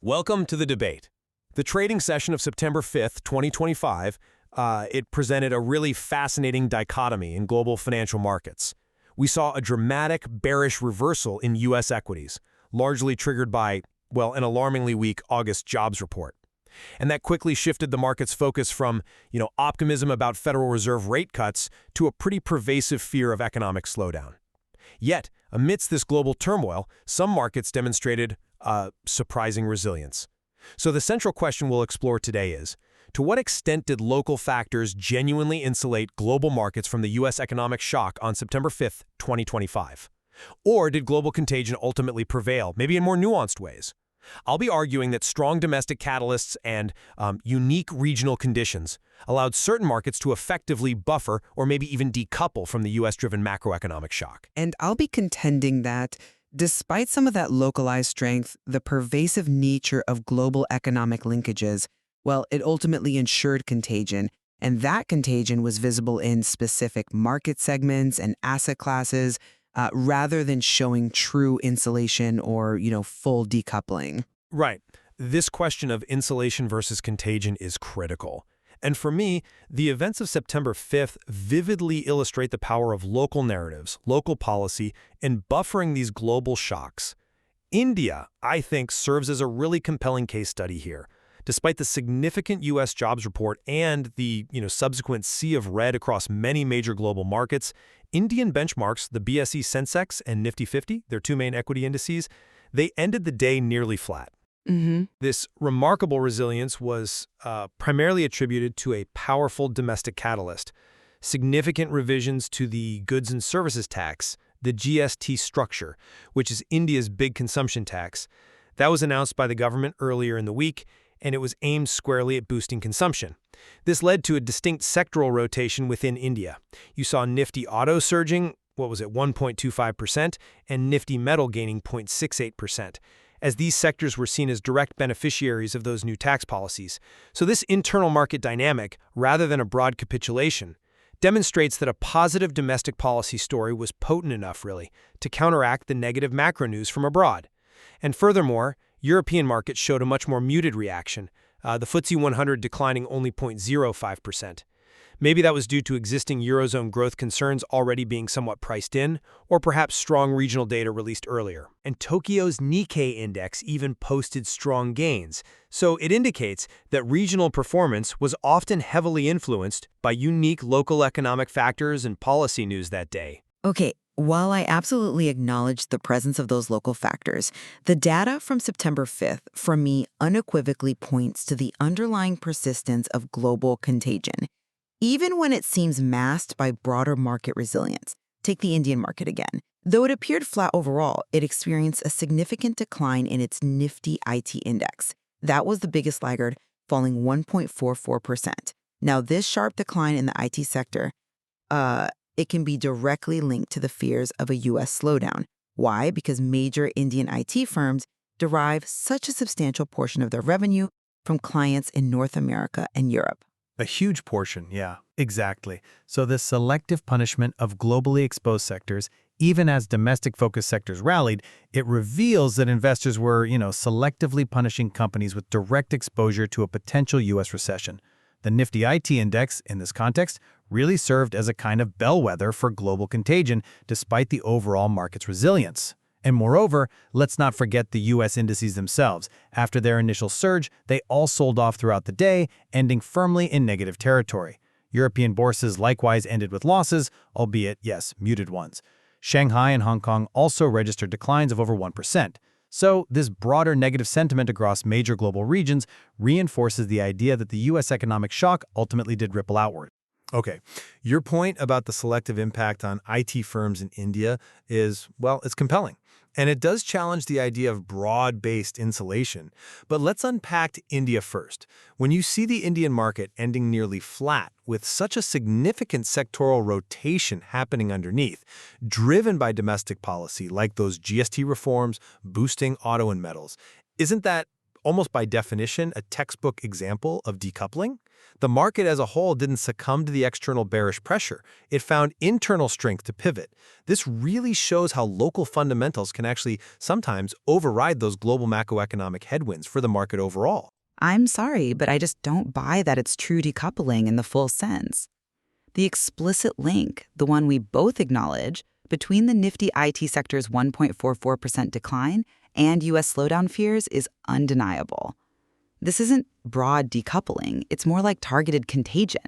Welcome to the debate. The trading session of September 5th, 2025, it presented a really fascinating dichotomy in global financial markets. We saw a dramatic bearish reversal in U.S. equities, largely triggered by, well, an alarmingly weak August jobs report. And that quickly shifted the market's focus from, optimism about Federal Reserve rate cuts to a pretty pervasive fear of economic slowdown. Yet, amidst this global turmoil, some markets demonstrated surprising resilience. So the central question we'll explore today is, to what extent did local factors genuinely insulate global markets from the U.S. economic shock on September 5th, 2025? Or did global contagion ultimately prevail, maybe in more nuanced ways? I'll be arguing that strong domestic catalysts and unique regional conditions allowed certain markets to effectively buffer or maybe even decouple from the U.S.-driven macroeconomic shock. And I'll be contending that, despite some of that localized strength, the pervasive nature of global economic linkages, well, it ultimately ensured contagion, and that contagion was visible in specific market segments and asset classes, rather than showing true insulation or, full decoupling. Right. This question of insulation versus contagion is critical. And for me, the events of September 5th vividly illustrate the power of local narratives, local policy, in buffering these global shocks. India, I think, serves as a really compelling case study here. Despite the significant U.S. jobs report and the subsequent sea of red across many major global markets, Indian benchmarks, the BSE Sensex and Nifty 50, their two main equity indices, they ended the day nearly flat. This remarkable resilience was primarily attributed to a powerful domestic catalyst, significant revisions to the goods and services tax, the GST structure, which is India's big consumption tax. That was announced by the government earlier in the week, and it was aimed squarely at boosting consumption. This led to a distinct sectoral rotation within India. You saw Nifty Auto surging, 1.25%, and Nifty Metal gaining 0.68%. As these sectors were seen as direct beneficiaries of those new tax policies. So this internal market dynamic, rather than a broad capitulation, demonstrates that a positive domestic policy story was potent enough, really, to counteract the negative macro news from abroad. And furthermore, European markets showed a much more muted reaction, the FTSE 100 declining only 0.05%. Maybe that was due to existing Eurozone growth concerns already being somewhat priced in, or perhaps strong regional data released earlier. And Tokyo's Nikkei index even posted strong gains, so it indicates that regional performance was often heavily influenced by unique local economic factors and policy news that day. Okay, while I absolutely acknowledge the presence of those local factors, the data from September 5th, for me, unequivocally points to the underlying persistence of global contagion. Even when it seems masked by broader market resilience. Take the Indian market again. Though it appeared flat overall, it experienced a significant decline in its Nifty IT index. That was the biggest laggard, falling 1.44%. Now, this sharp decline in the IT sector, it can be directly linked to the fears of a U.S. slowdown. Why? Because major Indian IT firms derive such a substantial portion of their revenue from clients in North America and Europe. A huge portion, yeah, exactly. So this selective punishment of globally exposed sectors, even as domestic-focused sectors rallied, it reveals that investors were, selectively punishing companies with direct exposure to a potential U.S. recession. The Nifty IT index, in this context, really served as a kind of bellwether for global contagion despite the overall market's resilience. And moreover, let's not forget the U.S. indices themselves. After their initial surge, they all sold off throughout the day, ending firmly in negative territory. European bourses likewise ended with losses, albeit, yes, muted ones. Shanghai and Hong Kong also registered declines of over 1%. So this broader negative sentiment across major global regions reinforces the idea that the U.S. economic shock ultimately did ripple outward. Okay, your point about the selective impact on IT firms in India is, well, it's compelling. And it does challenge the idea of broad-based insulation. But let's unpack India first. When you see the Indian market ending nearly flat with such a significant sectoral rotation happening underneath, driven by domestic policy like those GST reforms boosting auto and metals, isn't that almost by definition a textbook example of decoupling? The market as a whole didn't succumb to the external bearish pressure. It found internal strength to pivot. This really shows how local fundamentals can actually sometimes override those global macroeconomic headwinds for the market overall. I'm sorry, but I just don't buy that it's true decoupling in the full sense. The explicit link, the one we both acknowledge, between the nifty IT sector's 1.44% decline and U.S. slowdown fears is undeniable. This isn't broad decoupling, it's more like targeted contagion.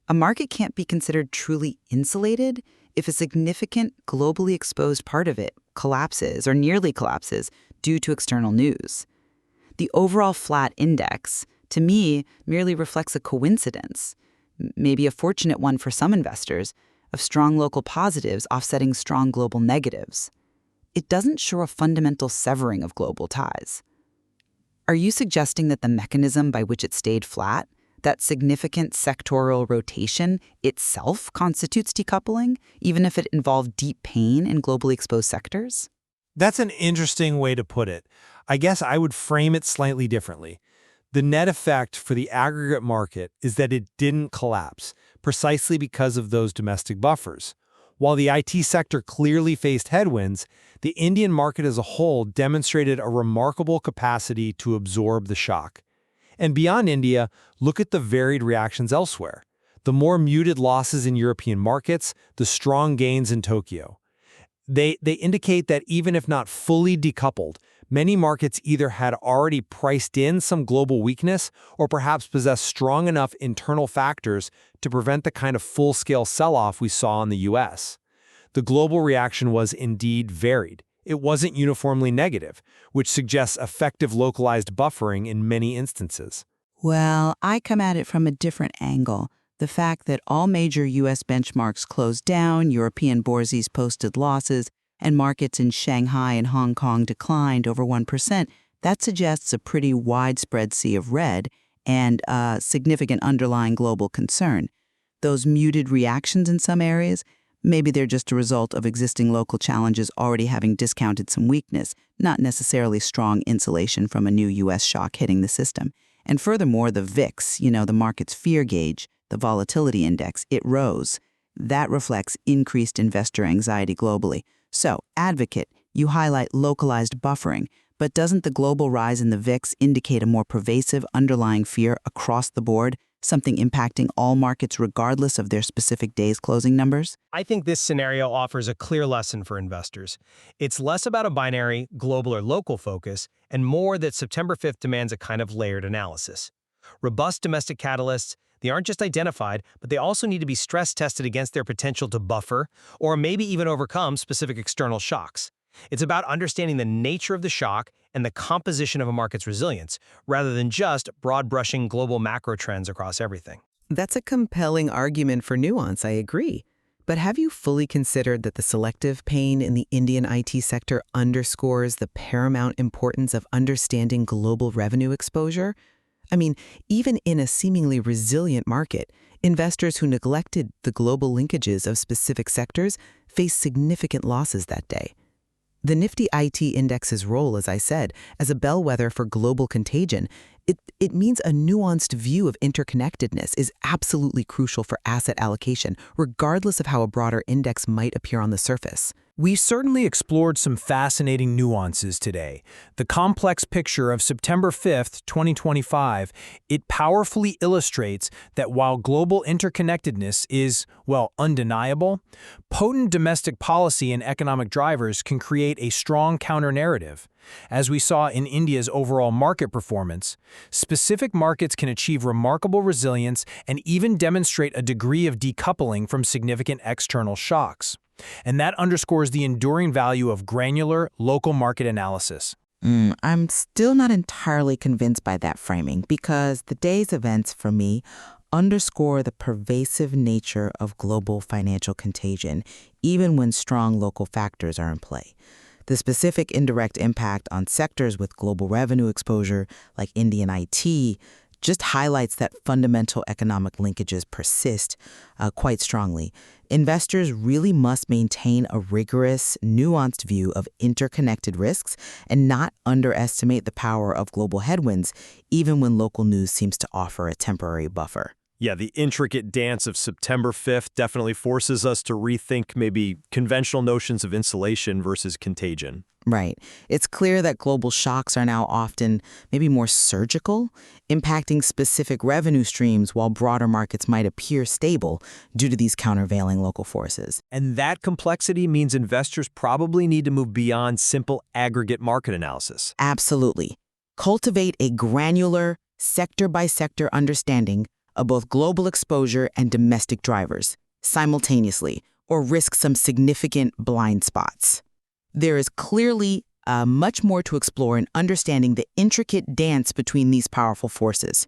A market can't be considered truly insulated if a significant, globally exposed part of it collapses or nearly collapses due to external news. The overall flat index, to me, merely reflects a coincidence, maybe a fortunate one for some investors, of strong local positives offsetting strong global negatives. It doesn't show a fundamental severing of global ties. Are you suggesting that the mechanism by which it stayed flat, that significant sectoral rotation, itself constitutes decoupling, even if it involved deep pain in globally exposed sectors? That's an interesting way to put it. I guess I would frame it slightly differently. The net effect for the aggregate market is that it didn't collapse, precisely because of those domestic buffers. While the IT sector clearly faced headwinds, the Indian market as a whole demonstrated a remarkable capacity to absorb the shock. And beyond India, look at the varied reactions elsewhere. The more muted losses in European markets, the strong gains in Tokyo. They indicate that even if not fully decoupled, many markets either had already priced in some global weakness or perhaps possessed strong enough internal factors to prevent the kind of full-scale sell-off we saw in the US. The global reaction was indeed varied. It wasn't uniformly negative, which suggests effective localized buffering in many instances. Well, I come at it from a different angle. The fact that all major U.S. benchmarks closed down, European bourses posted losses, and markets in Shanghai and Hong Kong declined over 1%, that suggests a pretty widespread sea of red and a significant underlying global concern. Those muted reactions in some areas, maybe they're just a result of existing local challenges already having discounted some weakness, not necessarily strong insulation from a new U.S. shock hitting the system. And furthermore, the VIX, the market's fear gauge, the volatility index, it rose. That reflects increased investor anxiety globally. So, advocate, you highlight localized buffering, but doesn't the global rise in the VIX indicate a more pervasive underlying fear across the board, something impacting all markets regardless of their specific day's closing numbers? I think this scenario offers a clear lesson for investors. It's less about a binary, global or local focus, and more that September 5th demands a kind of layered analysis. Robust domestic catalysts, they aren't just identified, but they also need to be stress-tested against their potential to buffer or maybe even overcome specific external shocks. It's about understanding the nature of the shock and the composition of a market's resilience, rather than just broad-brushing global macro trends across everything. That's a compelling argument for nuance, I agree. But have you fully considered that the selective pain in the Indian IT sector underscores the paramount importance of understanding global revenue exposure? I mean, even in a seemingly resilient market, investors who neglected the global linkages of specific sectors faced significant losses that day. The Nifty IT index's role, as I said, as a bellwether for global contagion, it means a nuanced view of interconnectedness is absolutely crucial for asset allocation, regardless of how a broader index might appear on the surface. We certainly explored some fascinating nuances today. The complex picture of September 5th, 2025, it powerfully illustrates that while global interconnectedness is, well, undeniable, potent domestic policy and economic drivers can create a strong counter-narrative. As we saw in India's overall market performance, specific markets can achieve remarkable resilience and even demonstrate a degree of decoupling from significant external shocks. And that underscores the enduring value of granular, local market analysis. I'm still not entirely convinced by that framing because the day's events, for me, underscore the pervasive nature of global financial contagion, even when strong local factors are in play. The specific indirect impact on sectors with global revenue exposure, like Indian IT, just highlights that fundamental economic linkages persist quite strongly. Investors really must maintain a rigorous, nuanced view of interconnected risks and not underestimate the power of global headwinds, even when local news seems to offer a temporary buffer. Yeah, the intricate dance of September 5th definitely forces us to rethink maybe conventional notions of insulation versus contagion. Right. It's clear that global shocks are now often maybe more surgical, impacting specific revenue streams while broader markets might appear stable due to these countervailing local forces. And that complexity means investors probably need to move beyond simple aggregate market analysis. Absolutely. Cultivate a granular, sector-by-sector understanding of both global exposure and domestic drivers simultaneously, or risk some significant blind spots. There is clearly much more to explore in understanding the intricate dance between these powerful forces.